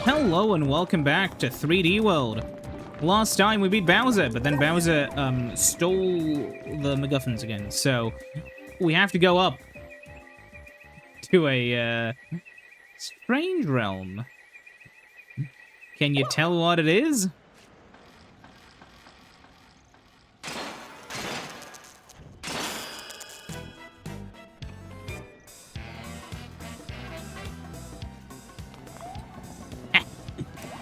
Hello and welcome back to 3D World. Last time we beat Bowser, but then Bowser stole the MacGuffins again, so we have to go up to a strange realm. Can you tell what it is?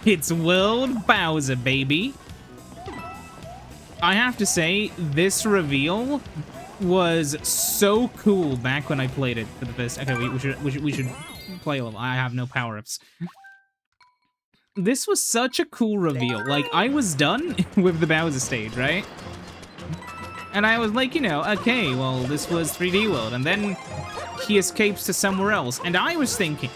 It's World Bowser, baby. I have to say, this reveal was so cool back when I played it for the first. Okay, we should play a level. I have no power-ups. This was such a cool reveal. Like, I was done with the Bowser stage, right? And I was like, you know, okay, well, this was 3D World, and then he escapes to somewhere else, and I was thinking.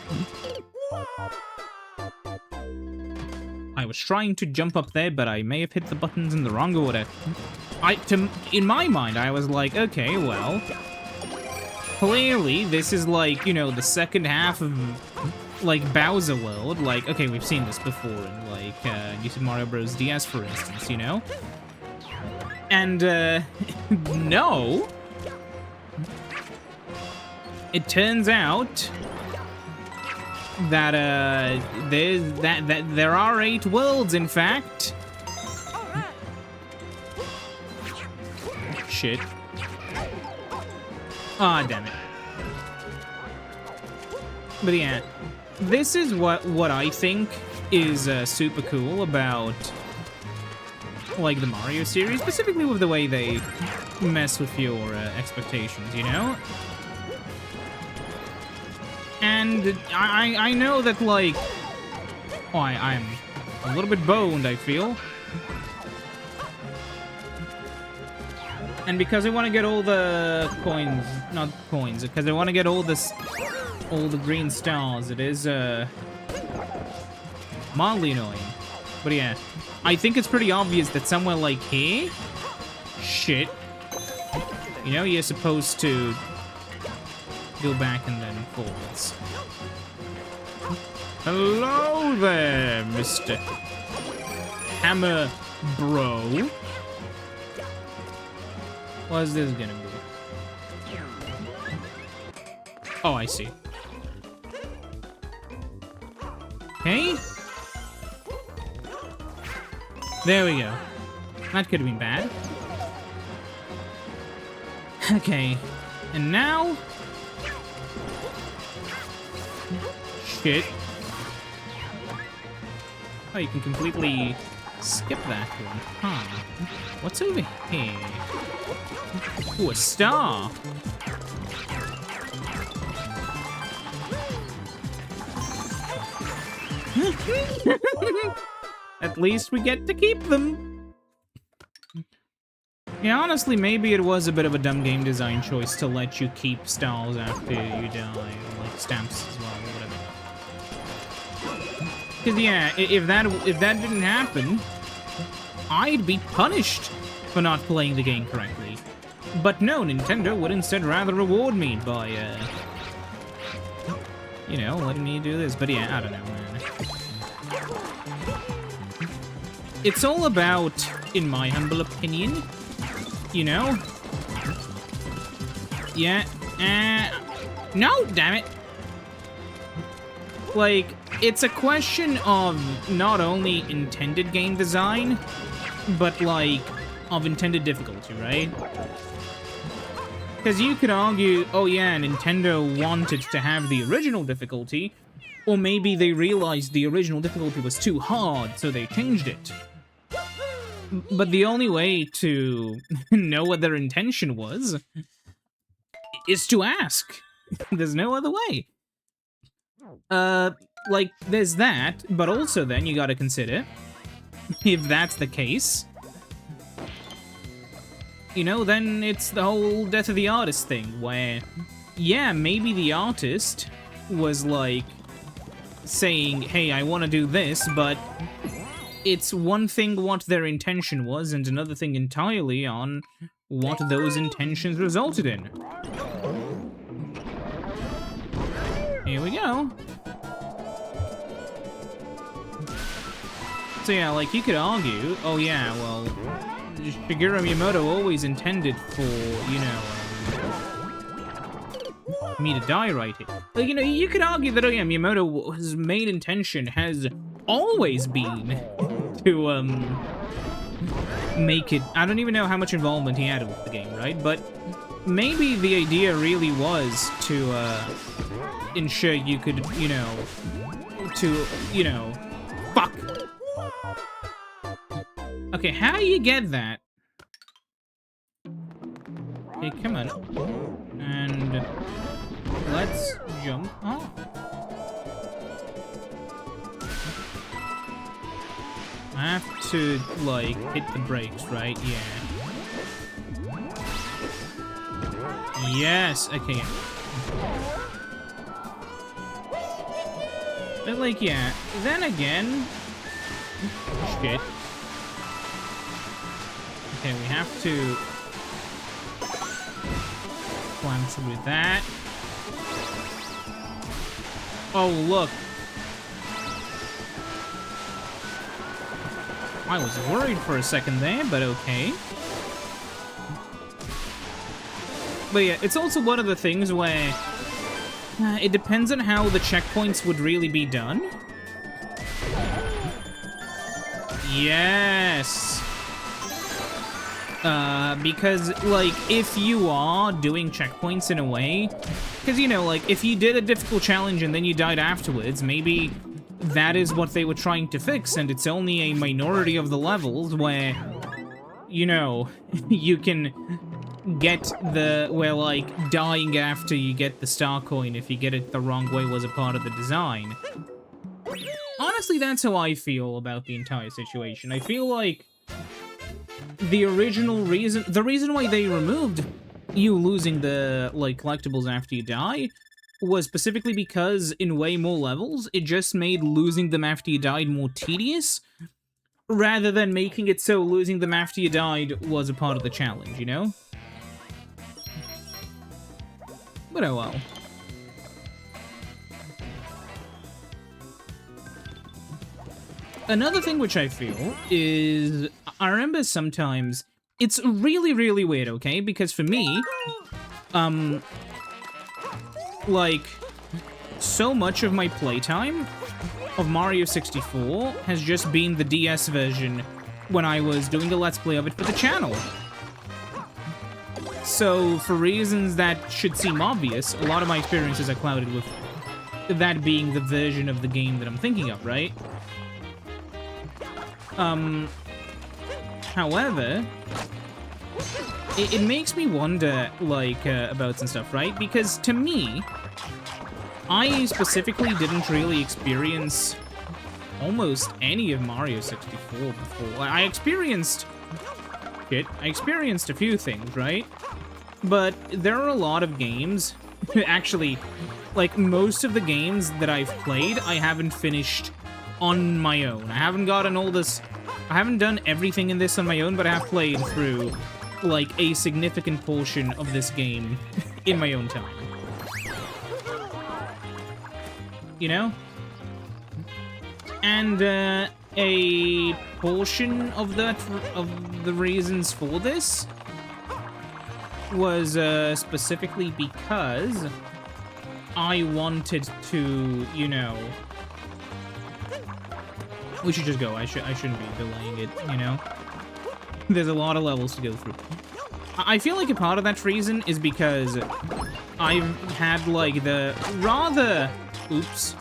I was trying to jump up there, but I may have hit the buttons in the wrong order. In my mind, I was like, okay, well, clearly this is like, you know, the second half of, like, Bowser World. Like, okay, we've seen this before in, like, New Super Mario Bros. DS, for instance, you know? And, no. It turns out that there are 8 worlds, in fact. Shit. Ah, damn it. But yeah, this is what I think is super cool about, like, the Mario series, specifically with the way they mess with your expectations, you know? And I know that, like, oh, I'm a little bit boned, I feel. And because I want to get all the coins, not coins, because I want to get all the green stars, it is mildly annoying. But yeah, I think it's pretty obvious that somewhere like here, shit, you know, you're supposed to go back and then forwards. Hello there, Mr. Hammer Bro. What's this gonna be? Oh, I see. Okay. There we go. That could have been bad. Okay. And now shit. Oh, you can completely skip that one, huh? What's over here? Ooh, a star! At least we get to keep them! Yeah, honestly, maybe it was a bit of a dumb game design choice to let you keep stars after you die, or like stamps as well, or whatever. Because yeah, if that didn't happen, I'd be punished for not playing the game correctly. But no, Nintendo would instead rather reward me by, you know, letting me do this. But yeah, I don't know, man. It's all about, in my humble opinion, you know? Yeah, no, damn it. Like, it's a question of not only intended game design, but, like, of intended difficulty, right? Because you could argue, oh yeah, Nintendo wanted to have the original difficulty, or maybe they realized the original difficulty was too hard, so they changed it. But the only way to know what their intention was is to ask. There's no other way. Like, there's that, but also then you gotta consider, if that's the case, you know, then it's the whole death of the artist thing, where, yeah, maybe the artist was, like, saying, hey, I want to do this, but it's one thing what their intention was, and another thing entirely on what those intentions resulted in. Here we go. So yeah, like, you could argue, oh yeah, well, Shigeru Miyamoto always intended for, you know, me to die right here. Like, you know, you could argue that, oh yeah, Miyamoto's main intention has always been to, make it... I don't even know how much involvement he had with the game, right? But maybe the idea really was to, ensure you could, you know, fuck. Okay, how do you get that? Okay, come on. And let's jump. Oh. I have to, like, hit the brakes, right? Yeah. Yes, okay. But, like, yeah. Then again... Shit. Okay, we have to... climb through that. Oh, look. I was worried for a second there, but okay. But yeah, it's also one of the things where it depends on how the checkpoints would really be done. Yes! Because, like, if you are doing checkpoints in a way... Because, you know, like, if you did a difficult challenge and then you died afterwards, maybe... that is what they were trying to fix, and it's only a minority of the levels where, you know, you can get the, where, like, dying after you get the star coin if you get it the wrong way was a part of the design. Honestly, that's how I feel about the entire situation. I feel like the reason why they removed you losing the, like, collectibles after you die was specifically because in way more levels, it just made losing them after you died more tedious, rather than making it so losing them after you died was a part of the challenge, you know? But oh well. Another thing which I feel is, I remember sometimes, it's really, really weird, okay? Because for me, like, so much of my playtime of Mario 64 has just been the DS version when I was doing a Let's Play of it for the channel. So, for reasons that should seem obvious, a lot of my experiences are clouded with that being the version of the game that I'm thinking of, right? However, it makes me wonder, like, about some stuff, right? Because, to me, I specifically didn't really experience almost any of Mario 64 before. I experienced a few things, right? But there are a lot of games, actually, like, most of the games that I've played, I haven't finished on my own. I haven't gotten all this... I haven't done everything in this on my own, but I have played through, like, a significant portion of this game in my own time. You know? And, a portion of the reasons for this was, specifically because I wanted to, you know... We should just go. I shouldn't be delaying it, you know? There's a lot of levels to go through. I feel like a part of that reason is because I've had, like, the rather... Oops.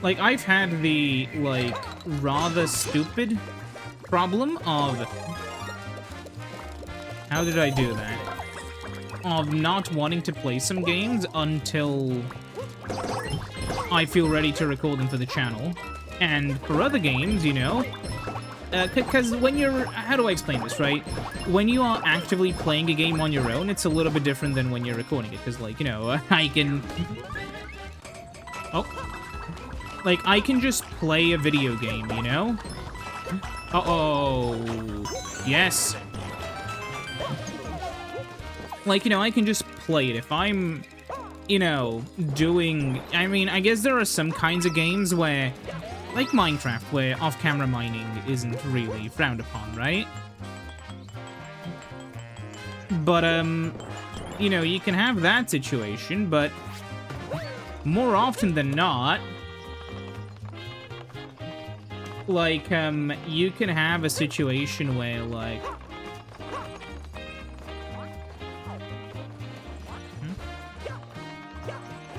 Like, I've had the, like, rather stupid problem of... How did I do that? Of not wanting to play some games until I feel ready to record them for the channel. And for other games, you know... Because when you're... How do I explain this, right? When you are actively playing a game on your own, it's a little bit different than when you're recording it. Because, like, you know, I can... Oh. Like, I can just play a video game, you know? Uh-oh. Yes. Like, you know, I can just play it. If I'm, you know, doing... I mean, I guess there are some kinds of games where like Minecraft, where off-camera mining isn't really frowned upon, right? But, you know, you can have that situation, but more often than not, like, you can have a situation where, like...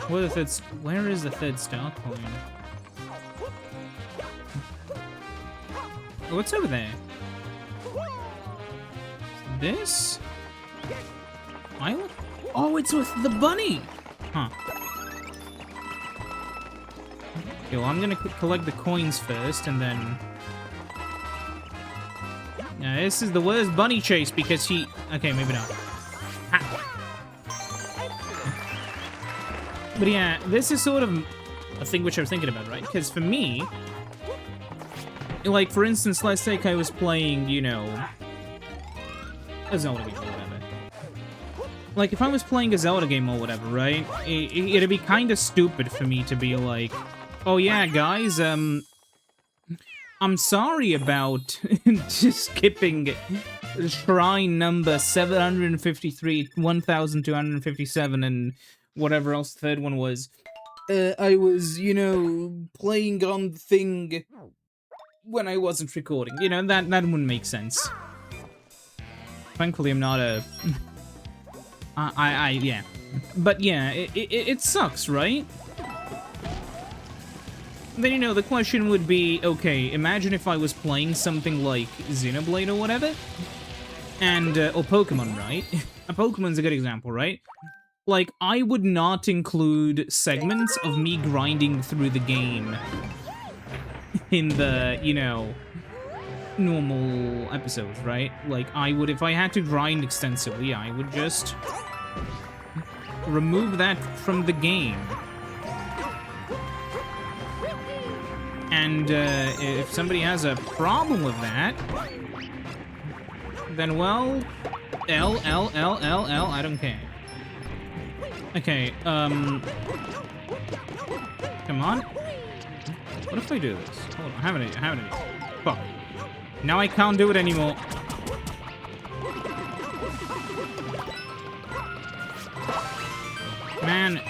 What if it's... Where is the third star coin? What's over there? This? Island? Oh, it's with the bunny! Huh. Okay, well, I'm gonna collect the coins first, and then... Now, this is the worst bunny chase, because he... Okay, maybe not. Ah. But yeah, this is sort of a thing which I was thinking about, right? Because for me... Like, for instance, let's say I was playing, you know... a Zelda game or whatever. Like, if I was playing a Zelda game or whatever, right? It'd be kind of stupid for me to be like... Oh yeah, guys, I'm sorry about just skipping shrine number 753, 1257, and whatever else the third one was. I was, you know, playing on the thing when I wasn't recording. You know, that wouldn't make sense. Thankfully, I'm not a... yeah. But yeah, it sucks, right? Then, you know, the question would be, okay, imagine if I was playing something like Xenoblade or whatever, and, or Pokemon, right? Pokemon's a good example, right? Like, I would not include segments of me grinding through the game in the, you know, normal episodes, right? Like, I would, if I had to grind extensively, I would just remove that from the game. And if somebody has a problem with that, then, well, I don't care. Okay, come on. What if I do this? Hold on, I have an idea. Fuck. Now I can't do it anymore. Man.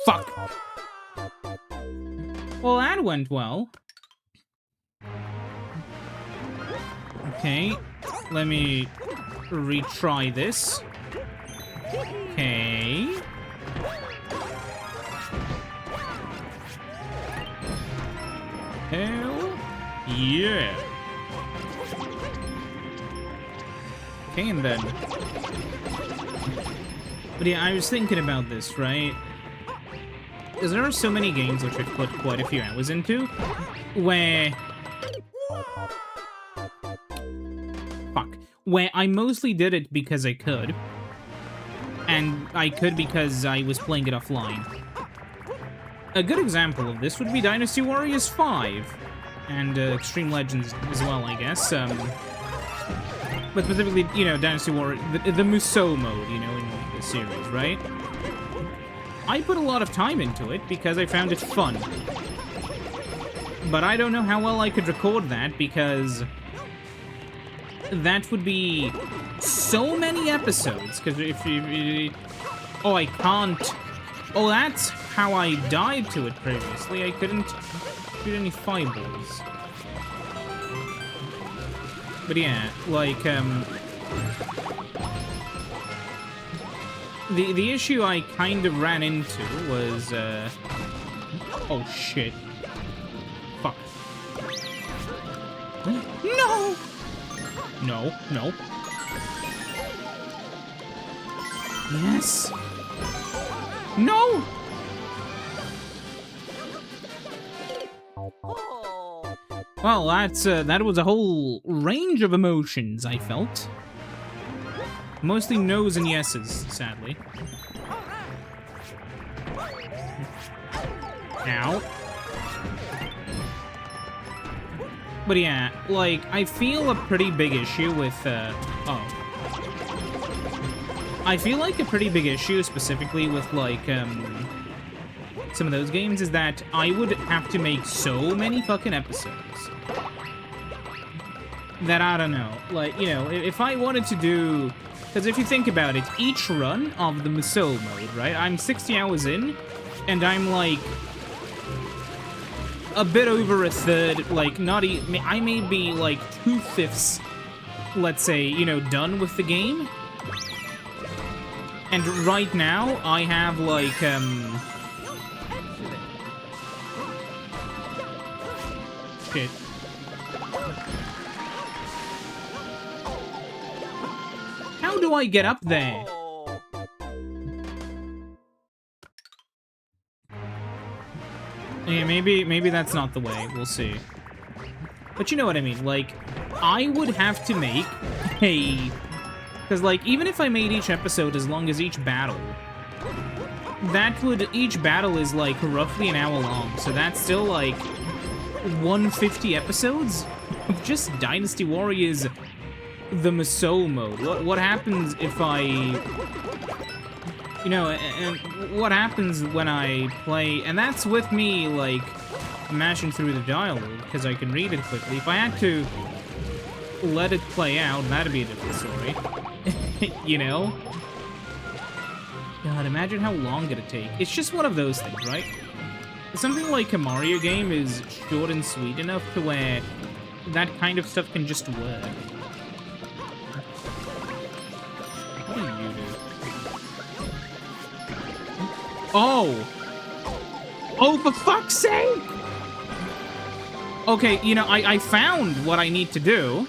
Fuck. Well, that went well. Okay, let me retry this. Okay. Hell yeah. Okay, and then... But yeah, I was thinking about this, right? Because there are so many games which I've put quite a few hours into, where... Fuck. Where I mostly did it because I could. And I could because I was playing it offline. A good example of this would be Dynasty Warriors 5. And Extreme Legends as well, I guess. But specifically, you know, Dynasty Warriors... The Musou mode, you know, in the series, right? I put a lot of time into it because I found it fun. But I don't know how well I could record that because that would be so many episodes. Because if you... Oh, I can't... Oh, that's how I died to it previously. I couldn't shoot any fireballs. But yeah, like, The issue I kind of ran into was, oh shit. Fuck. No! No, no. Yes! No! Well, that was a whole range of emotions I felt. Mostly no's and yeses, sadly. Ow. But yeah, like, I feel a pretty big issue with, oh. I feel like a pretty big issue, specifically with, like, some of those games, is that I would have to make so many fucking episodes that I don't know. Like, you know, if I wanted to do... Because if you think about it, each run of the Musou mode, right? I'm 60 hours in, and I'm, like, a bit over a third, like, not even... I may be, like, 2/5, let's say, you know, done with the game. And right now, I have, like, shit. How do I get up there? Yeah, maybe that's not the way. We'll see. But you know what I mean. Like, I would have to make a... Because, like, even if I made each episode as long as each battle, that would... Each battle is, like, roughly an hour long. So that's still, like, 150 episodes of just Dynasty Warriors, the Musou mode. What happens if I... You know, and what happens when I play... And that's with me, like, mashing through the dialogue, because I can read it quickly. If I had to let it play out, that'd be a different story. You know? God, imagine how long it'd take. It's just one of those things, right? Something like a Mario game is short and sweet enough to where that kind of stuff can just work. What do you do? Oh! Oh, for fuck's sake! Okay, you know, I found what I need to do.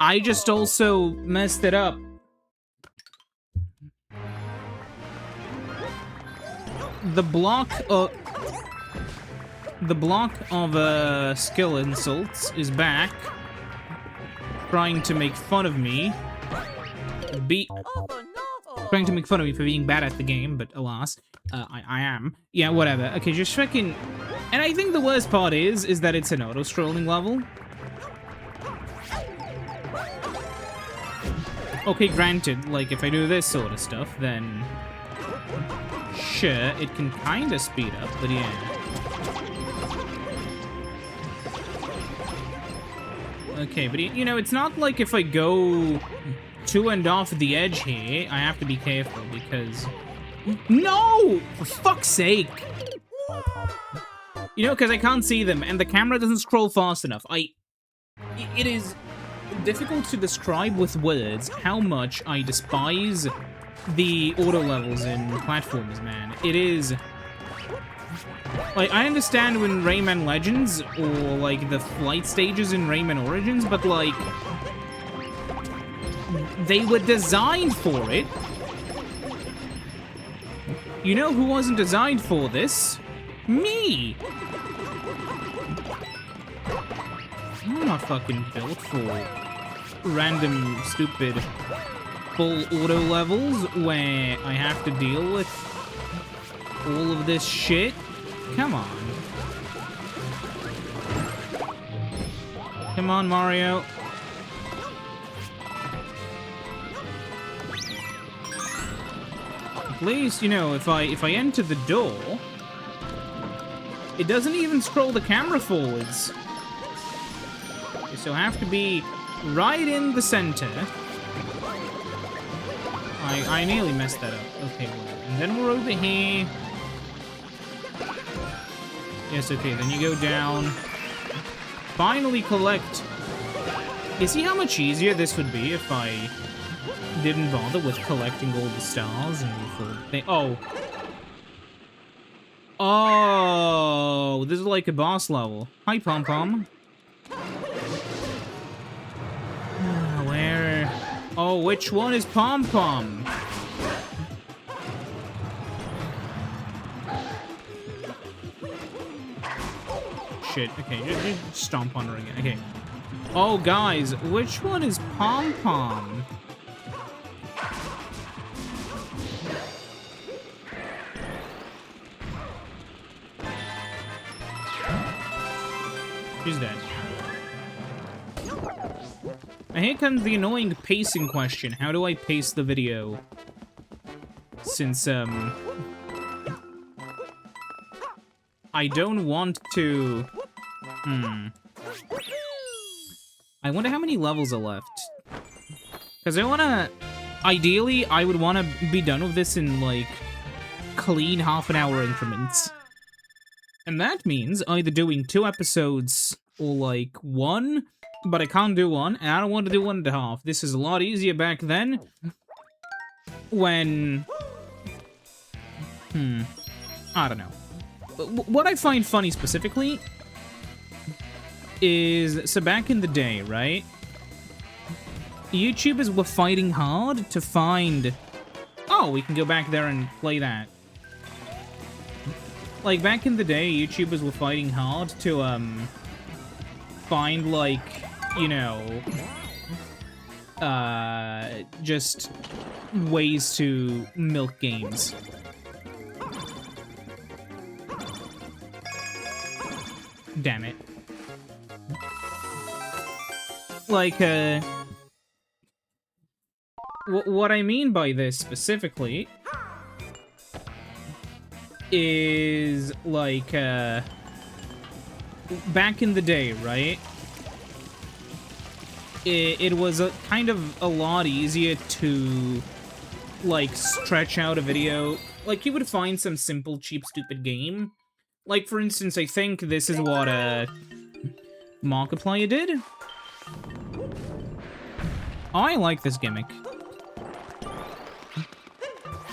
I just also messed it up. The block of skill insults is back, trying to make fun of me. Trying to make fun of me for being bad at the game, but alas, I am. Yeah, whatever. Okay, just fucking... And I think the worst part is that it's an auto-scrolling level. Okay, granted, like, if I do this sort of stuff, then... Sure, it can kinda speed up, but yeah. Okay, but you know, it's not like if I go to and off the edge here, I have to be careful, because... No! For fuck's sake! You know, because I can't see them, and the camera doesn't scroll fast enough. It is difficult to describe with words how much I despise the auto levels in platformers, man. It is... Like, I understand when Rayman Legends, or, like, the flight stages in Rayman Origins, but, like... They were designed for it. You know who wasn't designed for this? Me! I'm not fucking built for random, stupid, full auto levels where I have to deal with all of this shit. Come on. Come on, Mario. At least, you know, if I enter the door, it doesn't even scroll the camera forwards. So I have to be right in the center. I nearly messed that up. Okay, well, and then we're over here. Yes, okay, then you go down. Finally collect. You see how much easier this would be if I didn't bother with collecting all the stars and the full thing? Oh. Oh, this is like a boss level. Hi, Pom Pom. Where? Oh, which one is Pom Pom? Shit, okay, just stomp on her again. Okay. Oh, guys, which one is Pom Pom? She's dead. And here comes the annoying pacing question. How do I pace the video? Since, I don't want to... I wonder how many levels are left. Because I want to... Ideally, I would want to be done with this in, like, clean half-an-hour increments. And that means either doing 2 episodes or, like, 1, but I can't do 1, and I don't want to do 1.5. This is a lot easier back then when... I don't know. What I find funny specifically is, so back in the day, right? YouTubers were fighting hard to find... Oh, we can go back there and play that. Like, back in the day, YouTubers were fighting hard to, find, like, you know... just ways to milk games. Damn it. Like, what I mean by this specifically is, like, back in the day, right? It was kind of a lot easier to, like, stretch out a video. Like, you would find some simple, cheap, stupid game. Like, for instance, I think this is what, Markiplier did. I like this gimmick.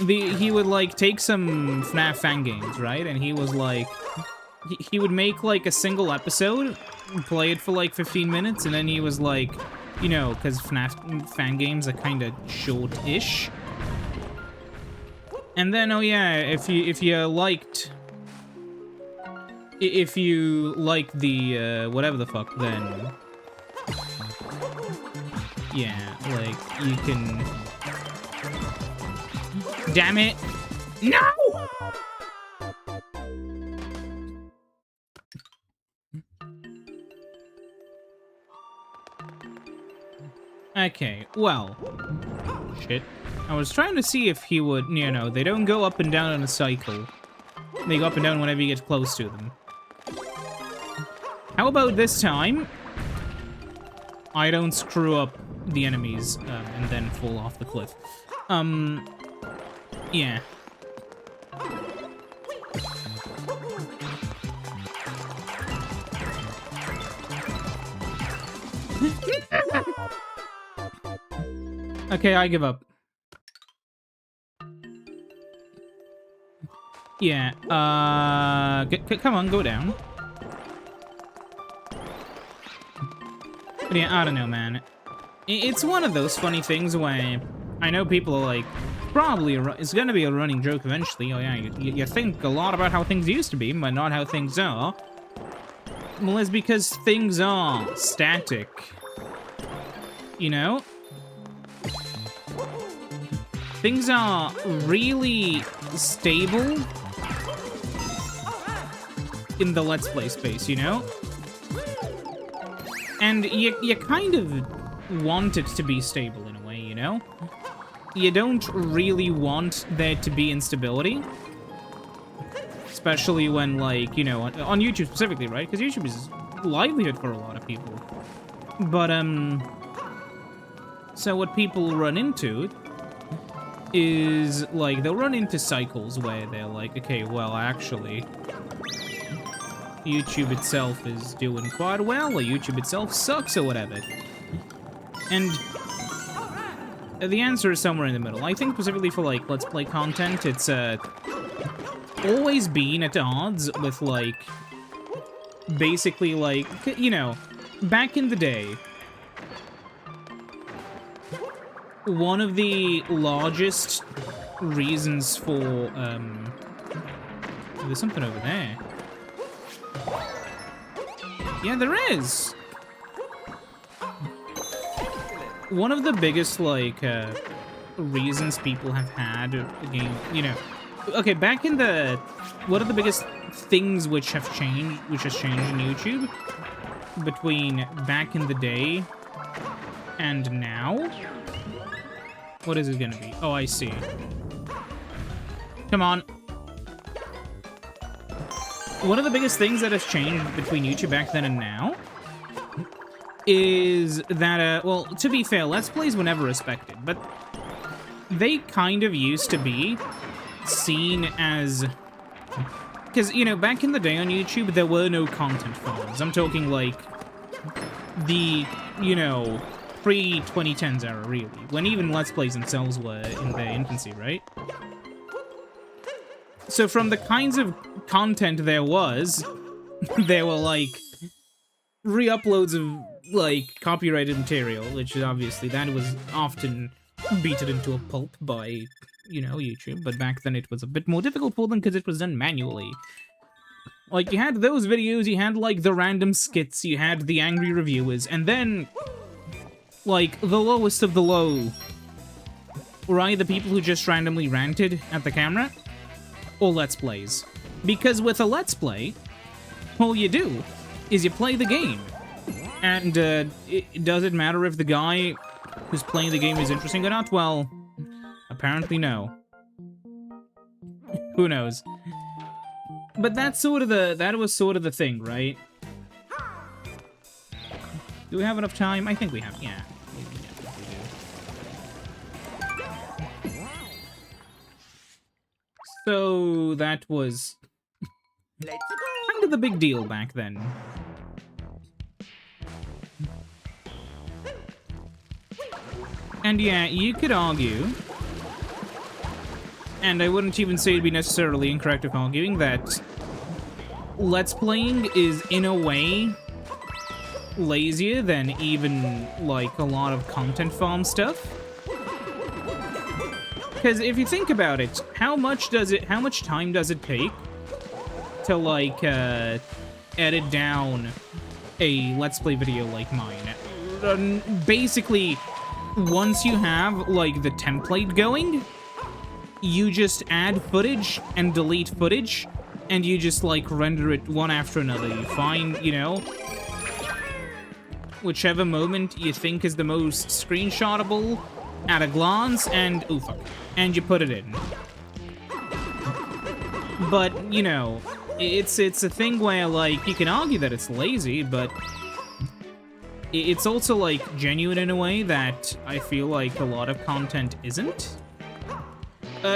He would, like, take some FNAF fan games, right? And he was, like... He would make, like, a single episode, play it for, like, 15 minutes, and then he was, like... You know, because FNAF fan games are kind of short-ish. And then, oh yeah, if you liked... If you like the, whatever the fuck, then... Yeah, like, you can... Damn it! No! Okay, well... Shit. I was trying to see if he would... You know, they don't go up and down in a cycle. They go up and down whenever you get close to them. How about this time, I don't screw up the enemies and then fall off the cliff? Yeah. Okay, I give up. Yeah, come on, go down. But yeah, I don't know, man. It's one of those funny things where I know people are like, probably, it's gonna be a running joke eventually. Oh yeah, you think a lot about how things used to be, but not how things are. Well, it's because things are static. You know? Things are really stable in the Let's Play space, you know? And you kind of want it to be stable in a way, you know? You don't really want there to be instability. Especially when, like, you know, on YouTube specifically, right? Because YouTube is a livelihood for a lot of people. But, so what people run into is, like, they'll run into cycles where they're like, okay, well, actually... YouTube itself is doing quite well, or YouTube itself sucks, or whatever. And the answer is somewhere in the middle. I think specifically for, like, Let's Play content, it's always been at odds with, like, basically, like, you know, back in the day, one of the largest reasons for, there's something over there. Yeah, there is! One of the biggest, like, reasons people have had a game, you know... Okay, back in the... What are the biggest things which have changed, which has changed in YouTube? Between back in the day And now? What is it gonna be? Oh, I see. Come on. One of the biggest things that has changed between YouTube back then and now is that, well, to be fair, Let's Plays were never respected, but they kind of used to be seen as... Because, you know, back in the day on YouTube, there were no content farms. I'm talking, like, the, you know, pre-2010s era, really, when even Let's Plays themselves were in their infancy, right? So from the kinds of content there was, there were, like, re-uploads of, like, copyrighted material, which is obviously, that was often beaten into a pulp by, you know, YouTube, but back then it was a bit more difficult for them because it was done manually. Like, you had those videos, you had, like, the random skits, you had the angry reviewers, and then, like, the lowest of the low were either people who just randomly ranted at the camera, or Let's Plays. Because with a Let's Play, all you do is you play the game. And does it matter if the guy who's playing the game is interesting or not? Well, apparently no. Who knows? But that's sort of that was sort of the thing, right? Do we have enough time? I think we have, yeah. So that was kind of the big deal back then. And yeah, you could argue, and I wouldn't even say it'd be necessarily incorrect if arguing, that Let's Playing is, in a way, lazier than even, like, a lot of content farm stuff. Because if you think about it, how much time does it take to, like, edit down a Let's Play video like mine? Basically, once you have, like, the template going, you just add footage and delete footage, and you just, like, render it one after another. You find, you know, whichever moment you think is the most screenshotable at a glance, and, ooh, fuck, and you put it in. But, you know, it's a thing where, like, you can argue that it's lazy, but it's also, like, genuine in a way that I feel like a lot of content isn't.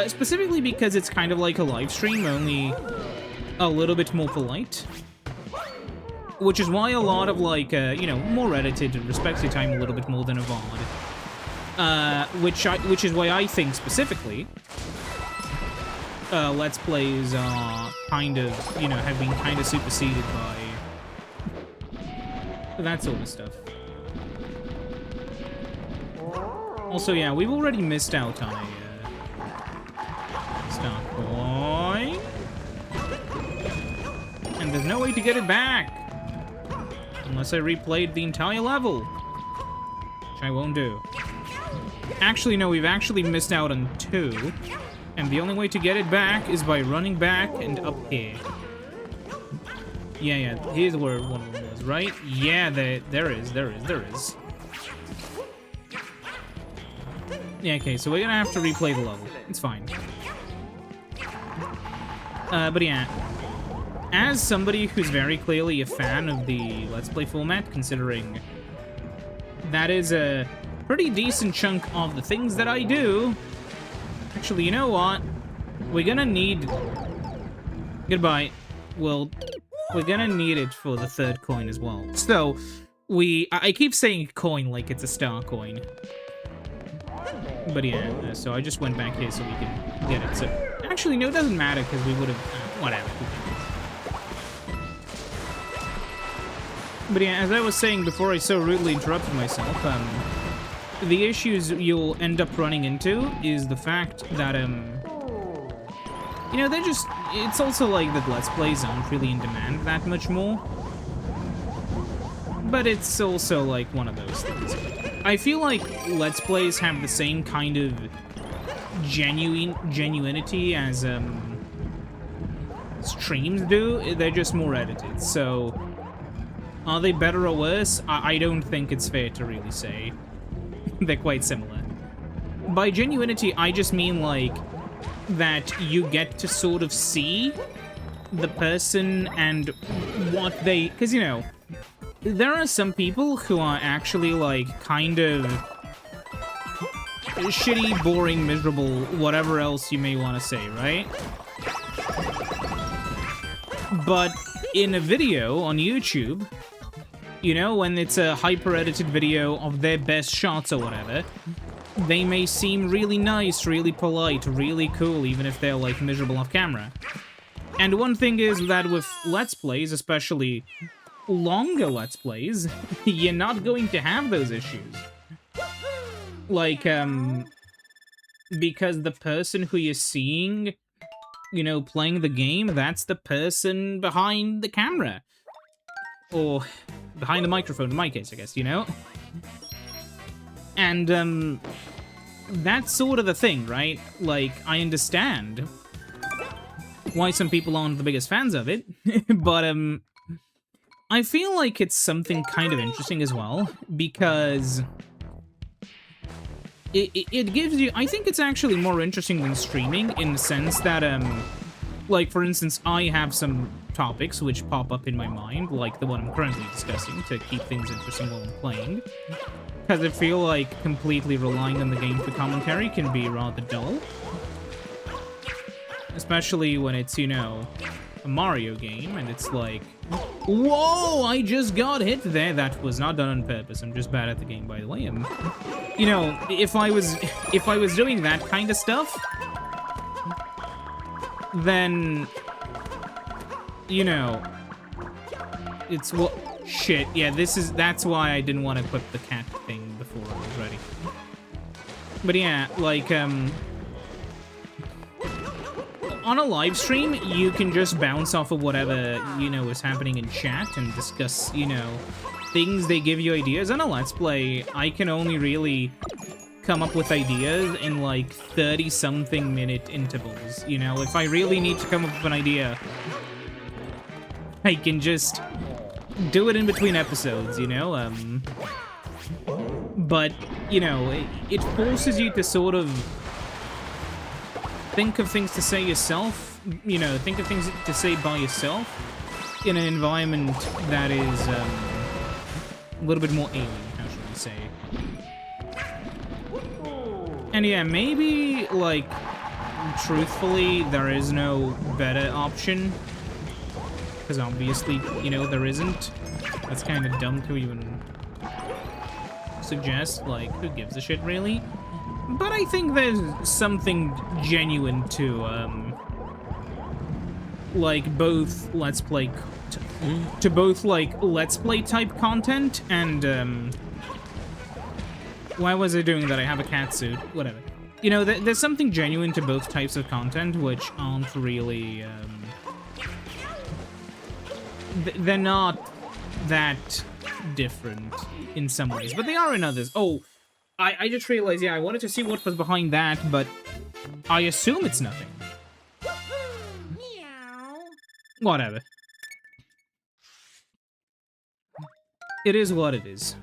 Specifically because it's kind of like a live stream, only a little bit more polite. Which is why a lot of, like, you know, more edited respects your time a little bit more than a VOD. Which is why I think, specifically, Let's Plays are kind of, you know, have been kind of superseded by that sort of stuff. Also, yeah, we've already missed out on a star coin. And there's no way to get it back. Unless I replayed the entire level. Which I won't do. Actually, no, we've actually missed out on 2. And the only way to get it back is by running back and up here. Yeah, here's where one of them was, right? Yeah, there is. Yeah, okay, so we're gonna have to replay the level. It's fine. But yeah. As somebody who's very clearly a fan of the Let's Play format, considering that is a pretty decent chunk of the things that I do. Actually, you know what? We're gonna need... Goodbye. Well, we're gonna need it for the 3rd coin as well. So, I keep saying coin like it's a star coin. But yeah, so I just went back here so we can get it. So, actually, no, it doesn't matter because we would have... whatever. But yeah, as I was saying before I so rudely interrupted myself, the issues you'll end up running into is the fact that, you know, they're just... It's also like that Let's Plays aren't really in demand that much more. But it's also, like, one of those things. I feel like Let's Plays have the same kind of genuinity as, streams do. They're just more edited, so... Are they better or worse? I don't think it's fair to really say. They're quite similar. By genuinity, I just mean, like, that you get to sort of see the person and what they... Because, you know, there are some people who are actually, like, kind of shitty, boring, miserable, whatever else you may want to say, right? But in a video on YouTube, you know, when it's a hyper-edited video of their best shots or whatever, they may seem really nice, really polite, really cool, even if they're, like, miserable off camera. And one thing is that with Let's Plays, especially longer Let's Plays, you're not going to have those issues. Like, because the person who you're seeing, you know, playing the game, that's the person behind the camera. Or behind the microphone, in my case, I guess, you know? And, that's sort of the thing, right? Like, I understand why some people aren't the biggest fans of it, but, I feel like it's something kind of interesting as well, because it gives you... I think it's actually more interesting than streaming, in the sense that, like, for instance, I have some topics which pop up in my mind, like the one I'm currently discussing, to keep things interesting while I'm playing. Because I feel like completely relying on the game for commentary can be rather dull. Especially when it's, you know, a Mario game, and it's like... Whoa! I just got hit there! That was not done on purpose. I'm just bad at the game, by the way. You know, if I was doing that kind of stuff, then... You know... It's what... Shit, yeah, that's why I didn't want to equip the cat thing before I was ready. But yeah, like, on a live stream, you can just bounce off of whatever, you know, is happening in chat and discuss, you know, things. They give you ideas. On a Let's Play, I can only really come up with ideas in, like, 30-something minute intervals, you know? If I really need to come up with an idea, I can just do it in between episodes, you know? But, you know, it forces you to sort of think of things to say yourself, you know, think of things to say by yourself in an environment that is a little bit more alien, how should we say. And yeah, maybe, like, truthfully, there is no better option. Because obviously, you know, there isn't. That's kind of dumb to even suggest, like, who gives a shit, really? But I think there's something genuine to, like, both Let's Play... to both, like, Let's Play type content and, why was I doing that? I have a cat suit. Whatever. You know, there's something genuine to both types of content, which aren't really, they're not that different in some ways, but they are in others. Oh, I just realized, yeah, I wanted to see what was behind that, but I assume it's nothing. Whatever. It is what it is.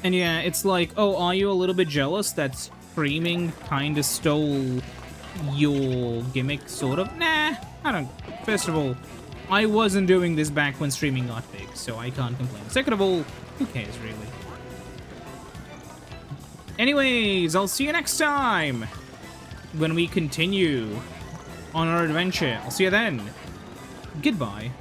And yeah, it's like, oh, are you a little bit jealous that streaming kinda stole your gimmick, sort of? Nah, I don't. First of all, I wasn't doing this back when streaming got big, so I can't complain. Second of all, who cares, really? Anyways, I'll see you next time when we continue on our adventure. I'll see you then. Goodbye.